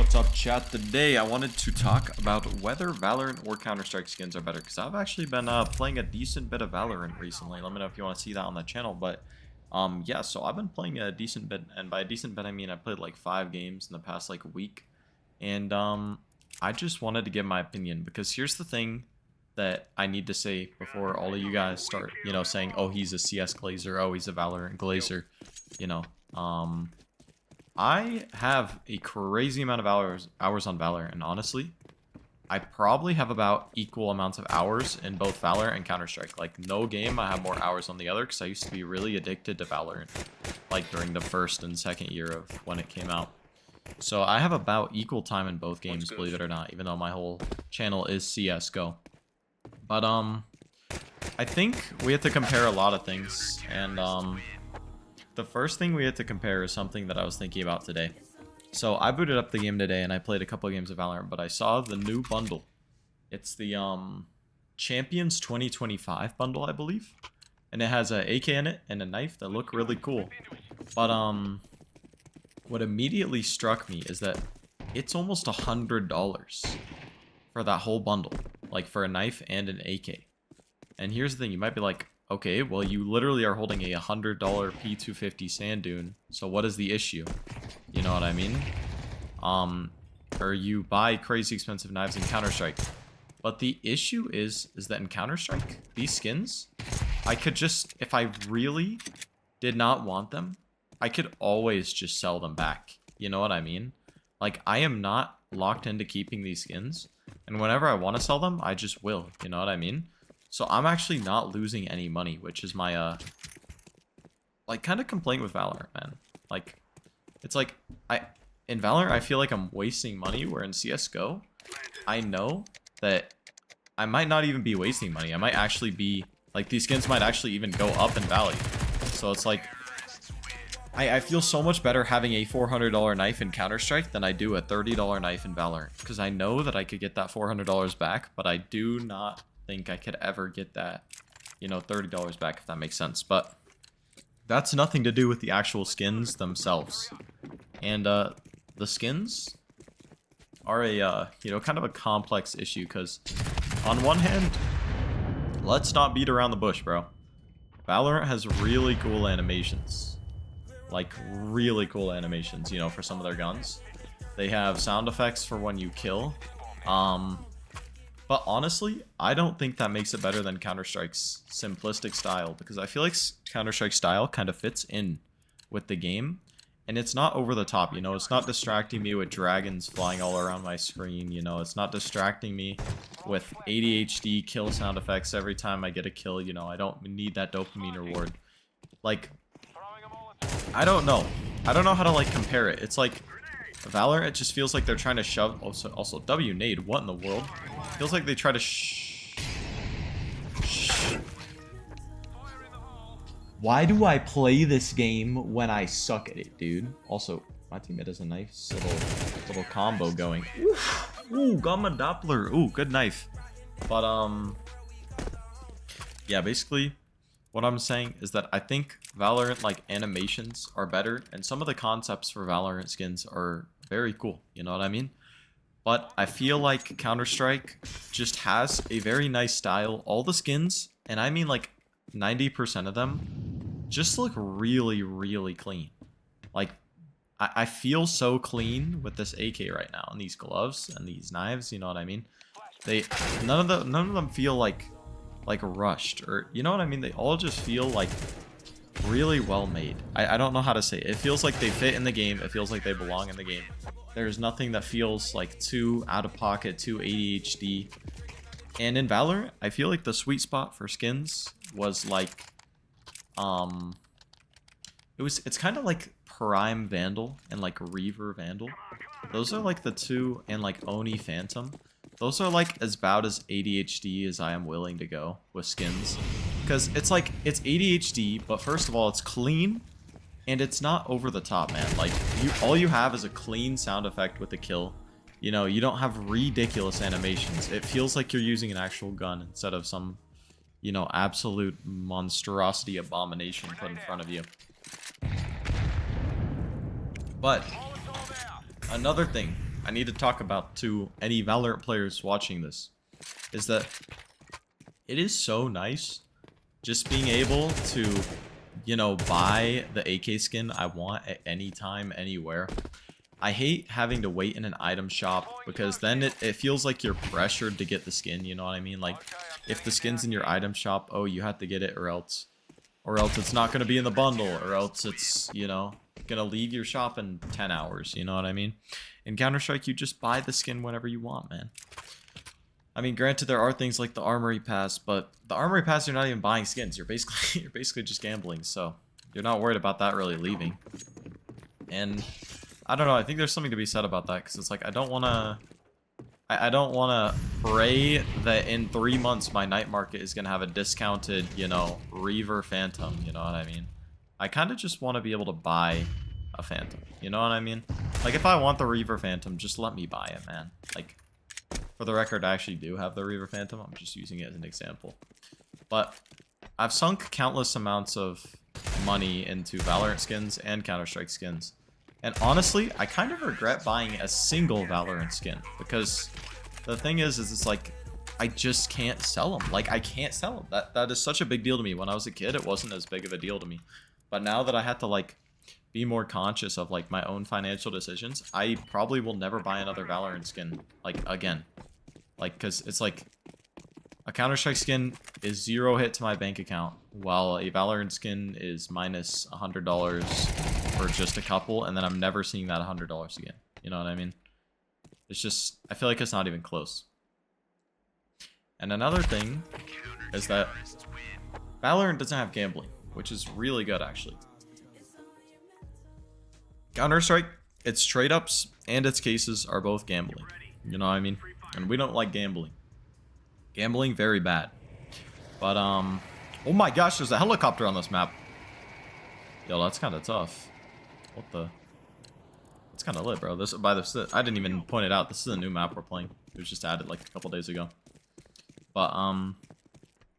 What's up, chat? Today I wanted to talk about whether Valorant or Counter-Strike skins are better, because I've actually been playing a decent bit of Valorant recently. Let me know if you want to see that on the channel. But yeah, so I've been playing a decent bit, and by a decent bit I mean I played like 5 games in the past like week, and I just wanted to give my opinion, because here's the thing that I need to say before all of you guys start, saying, oh, he's a CS glazer, oh, he's a Valorant glazer, I have a crazy amount of hours on Valorant, and honestly, I probably have about equal amounts of hours in both Valorant and Counter-Strike. Like, no game I have more hours on the other, because I used to be really addicted to Valorant, like during the first and second year of when it came out. So I have about equal time in both games, believe it or not, even though my whole channel is CSGO. But I think we have to compare a lot of things, and the first thing we had to compare is something that I was thinking about today. So I booted up the game today and I played a couple of games of Valorant, but I saw the new bundle. It's the Champions 2025 bundle, I believe. And it has an AK in it and a knife that look really cool. But what immediately struck me is that it's almost $100 for that whole bundle. Like for a knife and an AK. And here's the thing, you might be like, okay, well, you literally are holding a $100 P250 sand dune, so what is the issue? You know what I mean? Or you buy crazy expensive knives in Counter-Strike. But the issue is that in Counter-Strike, these skins, I could just, if I really did not want them, I could always just sell them back. You know what I mean? Like, I am not locked into keeping these skins, and whenever I want to sell them, I just will. You know what I mean? So I'm actually not losing any money, which is my, like, kind of complaint with Valorant, man. Like, it's like, in Valorant, I feel like I'm wasting money, where in CSGO, I know that I might not even be wasting money. I might actually be, like, these skins might actually even go up in value. So it's like, I feel so much better having a $400 knife in Counter-Strike than I do a $30 knife in Valorant. Because I know that I could get that $400 back, but I do not think I could ever get that, $30 back, if that makes sense. But that's nothing to do with the actual skins themselves. And the skins are a kind of a complex issue, because on one hand, let's not beat around the bush, bro. Valorant has really cool animations, like really cool animations, for some of their guns. They have sound effects for when you kill. But honestly, I don't think that makes it better than Counter-Strike's simplistic style, because I feel like Counter-Strike's style kind of fits in with the game, and it's not over the top, it's not distracting me with dragons flying all around my screen, it's not distracting me with ADHD kill sound effects every time I get a kill, I don't need that dopamine reward. Like, I don't know how to, like, compare it. It's like, Valorant, it just feels like they're trying to shove... Also, W nade, what in the world? Feels like they try to Why do I play this game when I suck at it, dude? Also, my teammate has a nice little combo going. Ooh, Gamma Doppler. Ooh, good knife. But, yeah, basically, what I'm saying is that I think Valorant, like, animations are better, and some of the concepts for Valorant skins are very cool, you know what I mean? But I feel like Counter-Strike just has a very nice style. All the skins, and I mean like 90% of them, just look really, really clean. Like, I feel so clean with this AK right now, and these gloves, and these knives, you know what I mean? None of them feel like rushed, or you know what I mean? They all just feel like really well made. I don't know how to say it. It feels like they fit in the game. It feels like they belong in the game. There's nothing that feels like too out of pocket, too ADHD. And in Valorant, I feel like the sweet spot for skins was like it's kind of like Prime Vandal and like Reaver Vandal. Those are like the two, and like Oni Phantom. Those are like about as ADHD as I am willing to go with skins. Because it's like, it's ADHD, but first of all, it's clean, and it's not over the top, man. Like, all you have is a clean sound effect with the kill. You don't have ridiculous animations. It feels like you're using an actual gun instead of some, absolute monstrosity abomination put in front of you. But another thing I need to talk about to any Valorant players watching this is that it is so nice just being able to, you know, buy the AK skin I want at any time, anywhere. I hate having to wait in an item shop because then it feels like you're pressured to get the skin, you know what I mean? Like, if the skin's in your item shop, oh, you have to get it or else it's not going to be in the bundle, or else it's, you know, going to leave your shop in 10 hours, you know what I mean? In Counter-Strike, you just buy the skin whenever you want, man. I mean, granted, there are things like the Armory Pass, but the Armory Pass, you're not even buying skins. You're basically just gambling, so you're not worried about that really leaving. And I don't know, I think there's something to be said about that, because it's like, I don't want to pray that in 3 months my night market is going to have a discounted, you know, Reaver Phantom, you know what I mean? I kind of just want to be able to buy a Phantom, you know what I mean? Like, if I want the Reaver Phantom, just let me buy it, man. Like, for the record, I actually do have the Reaver Phantom. I'm just using it as an example. But I've sunk countless amounts of money into Valorant skins and Counter-Strike skins. And honestly, I kind of regret buying a single Valorant skin, because the thing is it's like, I just can't sell them. Like, I can't sell them. That is such a big deal to me. When I was a kid, it wasn't as big of a deal to me. But now that I have to, like, be more conscious of, like, my own financial decisions, I probably will never buy another Valorant skin, like, again. Like, because it's like, a Counter-Strike skin is 0 hit to my bank account, while a Valorant skin is minus $100 for just a couple, and then I'm never seeing that $100 again. You know what I mean? It's just, I feel like it's not even close. And another thing is that Valorant doesn't have gambling, which is really good, actually. Counter-Strike, its trade-ups and its cases are both gambling. You know what I mean? And we don't like gambling. Gambling, very bad. But, oh my gosh, there's a helicopter on this map. Yo, that's kind of tough. What the? It's kind of lit, bro. I didn't even point it out. This is a new map we're playing. It was just added like a couple days ago. But,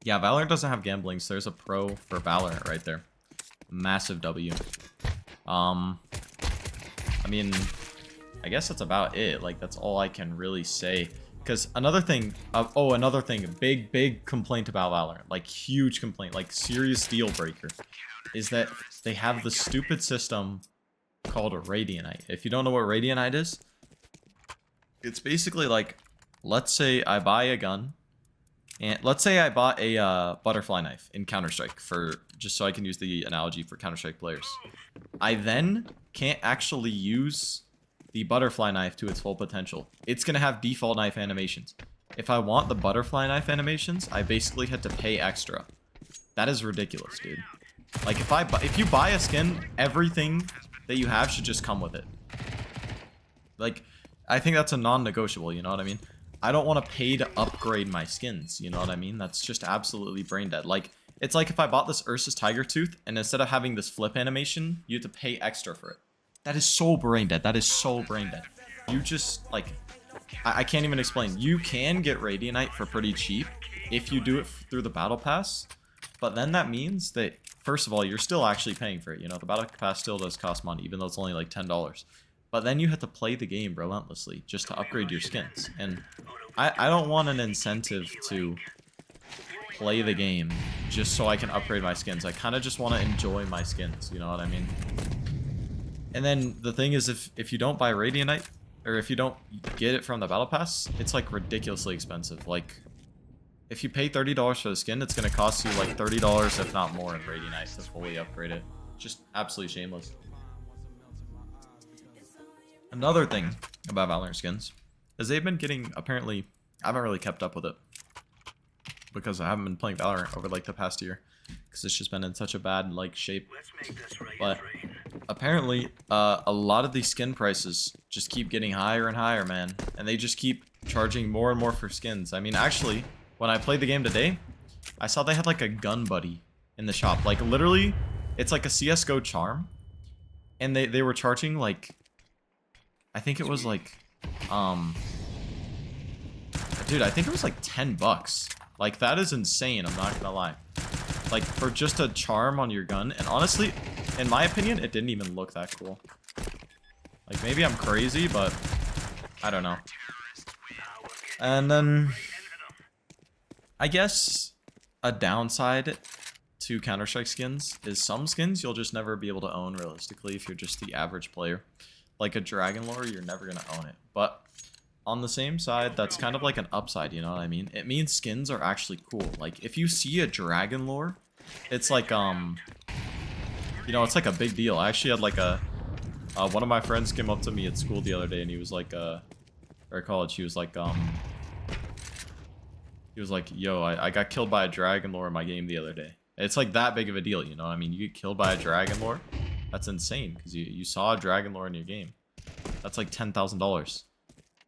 yeah, Valorant doesn't have gambling, so there's a pro for Valorant right there. Massive W. I mean, I guess that's about it. Like, that's all I can really say. Because another thing, big complaint about Valorant, like, huge complaint, like, serious deal breaker, is that they have the stupid system called a Radianite. If you don't know what Radianite is, it's basically like, let's say I buy a gun, and let's say I bought a butterfly knife in Counter-Strike, for just so I can use the analogy for Counter-Strike players. I then can't actually use the butterfly knife to its full potential. It's gonna have default knife animations. If I want the butterfly knife animations, I basically had to pay extra. That is ridiculous, dude. Like, if you buy a skin, everything that you have should just come with it. Like, I think that's a non-negotiable, you know what I mean? I don't want to pay to upgrade my skins, you know what I mean? That's just absolutely brain dead. Like, it's like if I bought this Ursus Tiger Tooth, and instead of having this flip animation, you have to pay extra for it. That is so brain dead. That is so brain dead. You just, like, I can't even explain. You can get Radianite for pretty cheap if you do it through the Battle Pass, but then that means that, first of all, you're still actually paying for it. You know, the Battle Pass still does cost money, even though it's only like $10. But then you have to play the game relentlessly just to upgrade your skins. And I don't want an incentive to play the game just so I can upgrade my skins. I kind of just want to enjoy my skins, you know what I mean? And then the thing is, if you don't buy Radianite, or if you don't get it from the Battle Pass, it's like ridiculously expensive. Like, if you pay $30 for the skin, it's going to cost you like $30, if not more, in Radianite to fully upgrade it. Just absolutely shameless. Another thing about Valorant skins is they've been getting, apparently, I haven't really kept up with it because I haven't been playing Valorant over like the past year because it's just been in such a bad like shape. But apparently, a lot of these skin prices just keep getting higher and higher, man, and they just keep charging more and more for skins. I mean, actually, when I played the game today, I saw they had like a gun buddy in the shop. Like, literally, it's like a CSGO charm, and they were charging like, I think it was like, dude, I think it was like $10. Like, that is insane, I'm not gonna lie. Like, for just a charm on your gun. And honestly, in my opinion, it didn't even look that cool. Like, maybe I'm crazy, but I don't know. And then I guess a downside to Counter-Strike skins is some skins you'll just never be able to own realistically if you're just the average player. Like a Dragon Lore, you're never gonna own it. But on the same side, that's kind of like an upside, you know what I mean? It means skins are actually cool. Like if you see a Dragon Lore, it's like you know, it's like a big deal. I actually had like a one of my friends came up to me at school the other day and he was like or college, he was like yo, I got killed by a Dragon Lore in my game the other day. It's like that big of a deal, you know what I mean? You get killed by a Dragon Lore, that's insane because you saw a Dragon Lore in your game. That's like $10,000.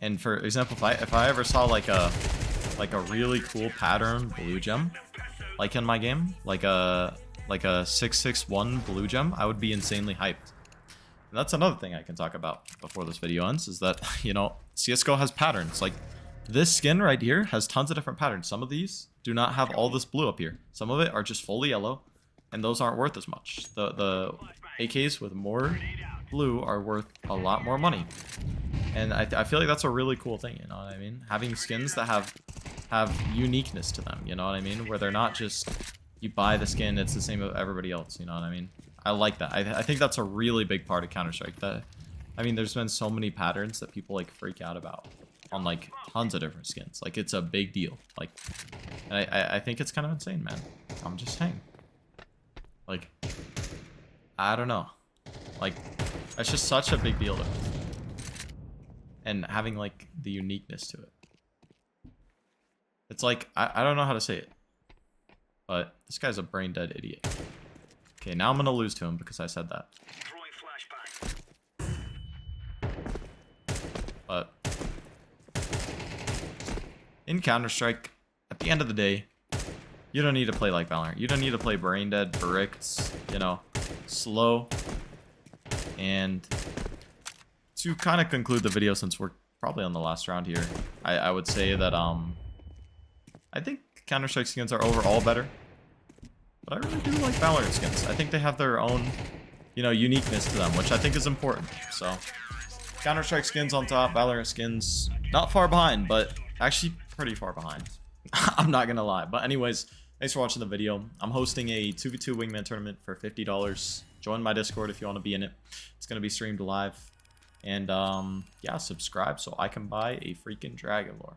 And for example, if I ever saw like a really cool pattern blue gem like in my game, like a 661 blue gem, I would be insanely hyped. And that's another thing I can talk about before this video ends, is that, you know, CSGO has patterns. Like, this skin right here has tons of different patterns. Some of these do not have all this blue up here. Some of it are just fully yellow, and those aren't worth as much. The AKs with more blue are worth a lot more money. And I feel like that's a really cool thing, you know what I mean? Having skins that have uniqueness to them, you know what I mean? Where they're not just, you buy the skin, it's the same as everybody else, you know what I mean? I like that. I think that's a really big part of Counter-Strike. I mean, there's been so many patterns that people like freak out about on like tons of different skins. Like, it's a big deal. Like, I think it's kind of insane, man. I'm just saying. Like, I don't know. Like, that's just such a big deal to me. And having like the uniqueness to it. It's like, I don't know how to say it, but this guy's a brain dead idiot. Okay, now I'm gonna lose to him because I said that. But in Counter-Strike, at the end of the day, you don't need to play like Valorant. You don't need to play brain dead, bricked, you know, slow. And to kind of conclude the video, since we're probably on the last round here, I would say that I think Counter-Strike skins are overall better. But I really do like Valorant skins. I think they have their own, you know, uniqueness to them, which I think is important. So, Counter-Strike skins on top, Valorant skins not far behind, but actually pretty far behind. I'm not gonna lie. But anyways, thanks for watching the video. I'm hosting a 2v2 wingman tournament for $50. Join my Discord if you want to be in it. It's gonna be streamed live. And yeah, subscribe so I can buy a freaking Dragon Lore.